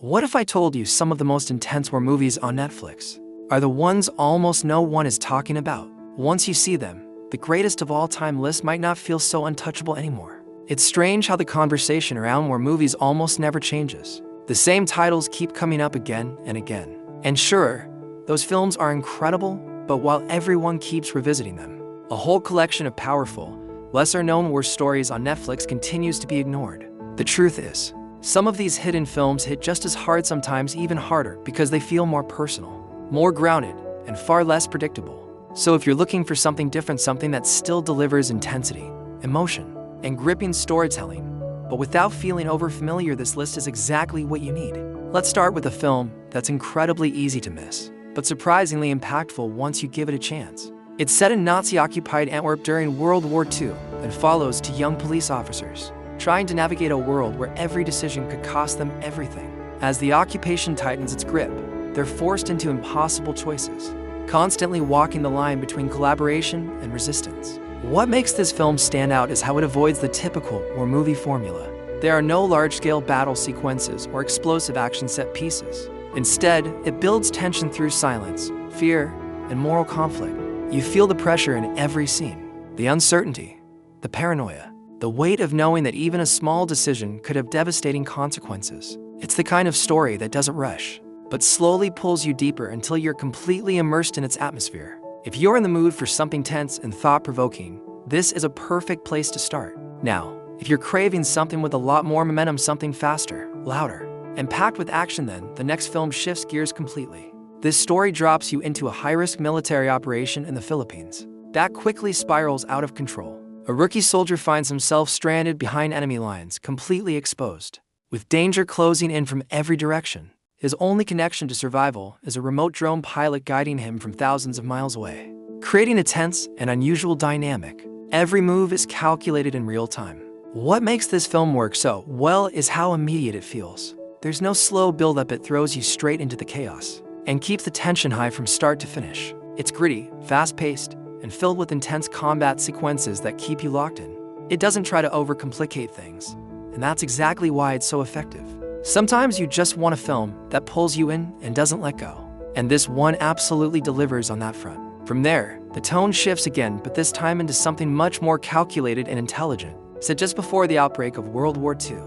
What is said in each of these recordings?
What if I told you some of the most intense war movies on Netflix are the ones almost no one is talking about? Once you see them, the greatest of all time list might not feel so untouchable anymore. It's strange how the conversation around war movies almost never changes. The same titles keep coming up again and again. And sure, those films are incredible, but while everyone keeps revisiting them, a whole collection of powerful, lesser-known war stories on Netflix continues to be ignored. The truth is, some of these hidden films hit just as hard, sometimes even harder, because they feel more personal, more grounded, and far less predictable. So if you're looking for something different, something that still delivers intensity, emotion, and gripping storytelling, but without feeling overfamiliar, this list is exactly what you need. Let's start with a film that's incredibly easy to miss, but surprisingly impactful once you give it a chance. It's set in Nazi-occupied Antwerp during World War II and follows two young police officers trying to navigate a world where every decision could cost them everything. As the occupation tightens its grip, they're forced into impossible choices, constantly walking the line between collaboration and resistance. What makes this film stand out is how it avoids the typical war movie formula. There are no large-scale battle sequences or explosive action set pieces. Instead, it builds tension through silence, fear, and moral conflict. You feel the pressure in every scene, the uncertainty, the paranoia, the weight of knowing that even a small decision could have devastating consequences. It's the kind of story that doesn't rush, but slowly pulls you deeper until you're completely immersed in its atmosphere. If you're in the mood for something tense and thought-provoking, this is a perfect place to start. Now, if you're craving something with a lot more momentum, something faster, louder, and packed with action, then the next film shifts gears completely. This story drops you into a high-risk military operation in the Philippines that quickly spirals out of control. A rookie soldier finds himself stranded behind enemy lines, completely exposed. With danger closing in from every direction, his only connection to survival is a remote drone pilot guiding him from thousands of miles away, creating a tense and unusual dynamic. Every move is calculated in real time. What makes this film work so well is how immediate it feels. There's no slow build-up, it throws you straight into the chaos and keeps the tension high from start to finish. It's gritty, fast-paced, and filled with intense combat sequences that keep you locked in. It doesn't try to overcomplicate things, and that's exactly why it's so effective. Sometimes you just want a film that pulls you in and doesn't let go, and this one absolutely delivers on that front. From there, the tone shifts again, but this time into something much more calculated and intelligent. Set just before the outbreak of World War II,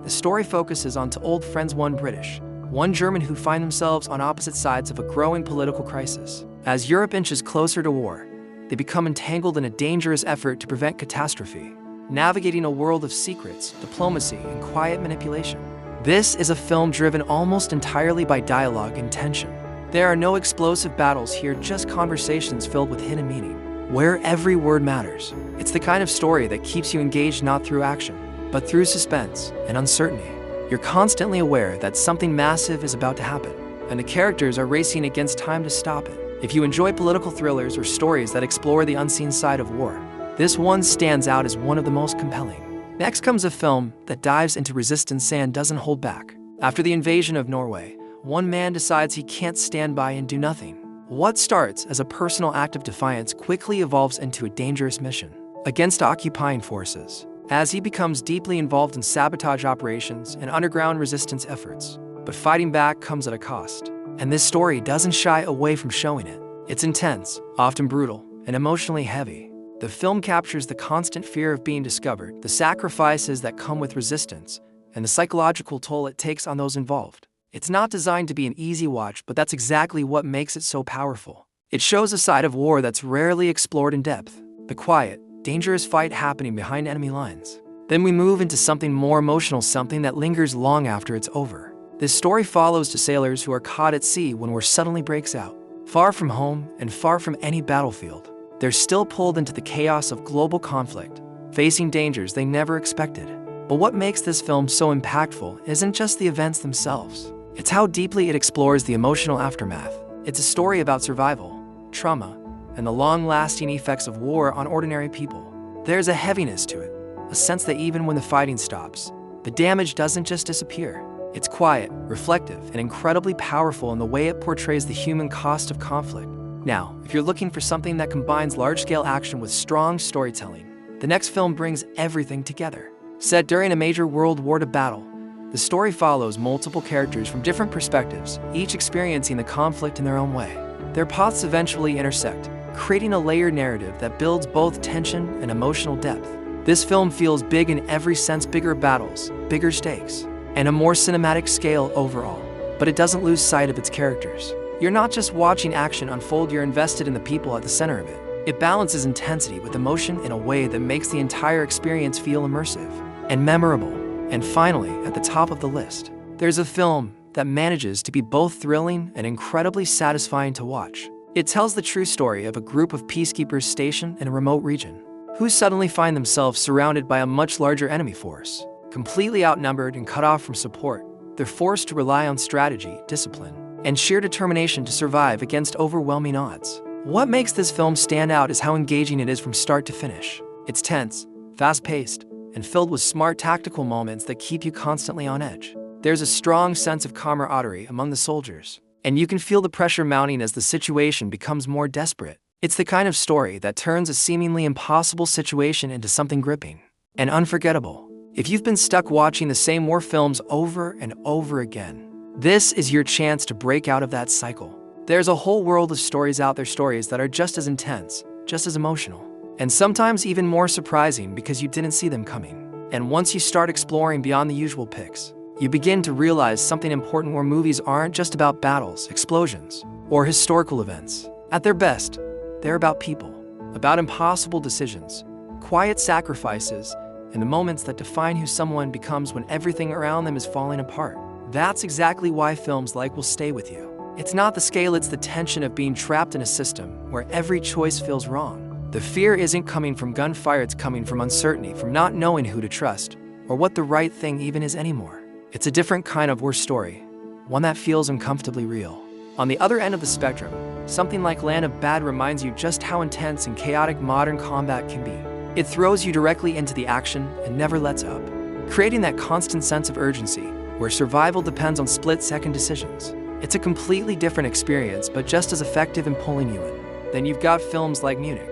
the story focuses on two old friends, one British, one German, who find themselves on opposite sides of a growing political crisis. As Europe inches closer to war, they become entangled in a dangerous effort to prevent catastrophe, navigating a world of secrets, diplomacy, and quiet manipulation. This is a film driven almost entirely by dialogue and tension. There are no explosive battles here, just conversations filled with hidden meaning, where every word matters. It's the kind of story that keeps you engaged not through action, but through suspense and uncertainty. You're constantly aware that something massive is about to happen, and the characters are racing against time to stop it. If you enjoy political thrillers or stories that explore the unseen side of war, this one stands out as one of the most compelling. Next comes a film that dives into resistance and doesn't hold back. After the invasion of Norway, one man decides he can't stand by and do nothing. What starts as a personal act of defiance quickly evolves into a dangerous mission against occupying forces, as he becomes deeply involved in sabotage operations and underground resistance efforts. But fighting back comes at a cost, and this story doesn't shy away from showing it. It's intense, often brutal, and emotionally heavy. The film captures the constant fear of being discovered, the sacrifices that come with resistance, and the psychological toll it takes on those involved. It's not designed to be an easy watch, but that's exactly what makes it so powerful. It shows a side of war that's rarely explored in depth, the quiet, dangerous fight happening behind enemy lines. Then we move into something more emotional, something that lingers long after it's over. This story follows two sailors who are caught at sea when war suddenly breaks out. Far from home and far from any battlefield, they're still pulled into the chaos of global conflict, facing dangers they never expected. But what makes this film so impactful isn't just the events themselves. It's how deeply it explores the emotional aftermath. It's a story about survival, trauma, and the long-lasting effects of war on ordinary people. There's a heaviness to it, a sense that even when the fighting stops, the damage doesn't just disappear. It's quiet, reflective, and incredibly powerful in the way it portrays the human cost of conflict. Now, if you're looking for something that combines large-scale action with strong storytelling, the next film brings everything together. Set during a major World War II battle, The story follows multiple characters from different perspectives, each experiencing the conflict in their own way. Their paths eventually intersect, creating a layered narrative that builds both tension and emotional depth. This film feels big in every sense: bigger battles, bigger stakes, and a more cinematic scale overall. But it doesn't lose sight of its characters. You're not just watching action unfold, you're invested in the people at the center of it. It balances intensity with emotion in a way that makes the entire experience feel immersive and memorable. And finally, at the top of the list, there's a film that manages to be both thrilling and incredibly satisfying to watch. It tells the true story of a group of peacekeepers stationed in a remote region who suddenly find themselves surrounded by a much larger enemy force. Completely outnumbered and cut off from support, they're forced to rely on strategy, discipline, and sheer determination to survive against overwhelming odds. What makes this film stand out is how engaging it is from start to finish. It's tense, fast-paced, and filled with smart tactical moments that keep you constantly on edge. There's a strong sense of camaraderie among the soldiers, and you can feel the pressure mounting as the situation becomes more desperate. It's the kind of story that turns a seemingly impossible situation into something gripping and unforgettable. If you've been stuck watching the same war films over and over again, this is your chance to break out of that cycle. There's a whole world of stories out there, stories that are just as intense, just as emotional, and sometimes even more surprising because you didn't see them coming. And once you start exploring beyond the usual picks, you begin to realize something important: where movies aren't just about battles, explosions, or historical events. At their best, they're about people, about impossible decisions, quiet sacrifices, and the moments that define who someone becomes when everything around them is falling apart. That's exactly why films like will stay with you. It's not the scale, it's the tension of being trapped in a system where every choice feels wrong. The fear isn't coming from gunfire, it's coming from uncertainty, from not knowing who to trust, or what the right thing even is anymore. It's a different kind of war story, one that feels uncomfortably real. On the other end of the spectrum, something like Land of Bad reminds you just how intense and chaotic modern combat can be. It throws you directly into the action and never lets up, creating that constant sense of urgency, where survival depends on split-second decisions. It's a completely different experience, but just as effective in pulling you in. Then you've got films like Munich,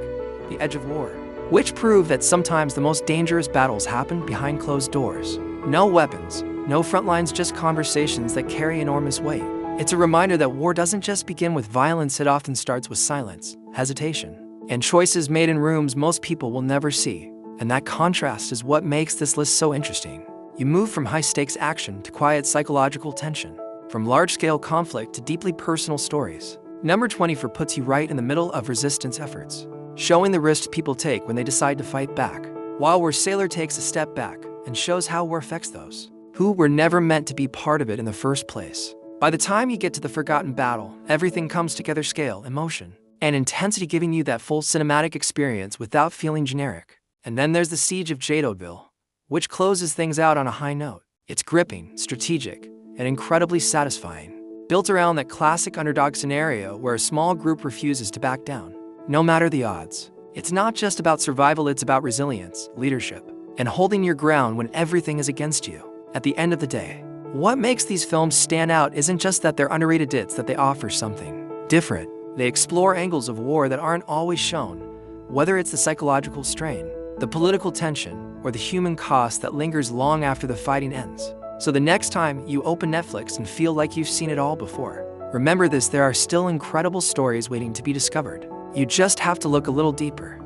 The Edge of War, which prove that sometimes the most dangerous battles happen behind closed doors. No weapons, no front lines, just conversations that carry enormous weight. It's a reminder that war doesn't just begin with violence, it often starts with silence, hesitation, and choices made in rooms most people will never see. And that contrast is what makes this list so interesting. You move from high-stakes action to quiet psychological tension, from large-scale conflict to deeply personal stories. Number 24 puts you right in the middle of resistance efforts, showing the risks people take when they decide to fight back. While War Sailor takes a step back and shows how war affects those who were never meant to be part of it in the first place. By the time you get to The Forgotten Battle, everything comes together: scale, emotion, and intensity, giving you that full cinematic experience without feeling generic. And then there's The Siege of Jadotville, which closes things out on a high note. It's gripping, strategic, and incredibly satisfying, built around that classic underdog scenario where a small group refuses to back down, no matter the odds. It's not just about survival, it's about resilience, leadership, and holding your ground when everything is against you. At the end of the day, what makes these films stand out isn't just that they're underrated, it's that they offer something different. They explore angles of war that aren't always shown, whether it's the psychological strain, the political tension, or the human cost that lingers long after the fighting ends. So the next time you open Netflix and feel like you've seen it all before, remember this: there are still incredible stories waiting to be discovered. You just have to look a little deeper.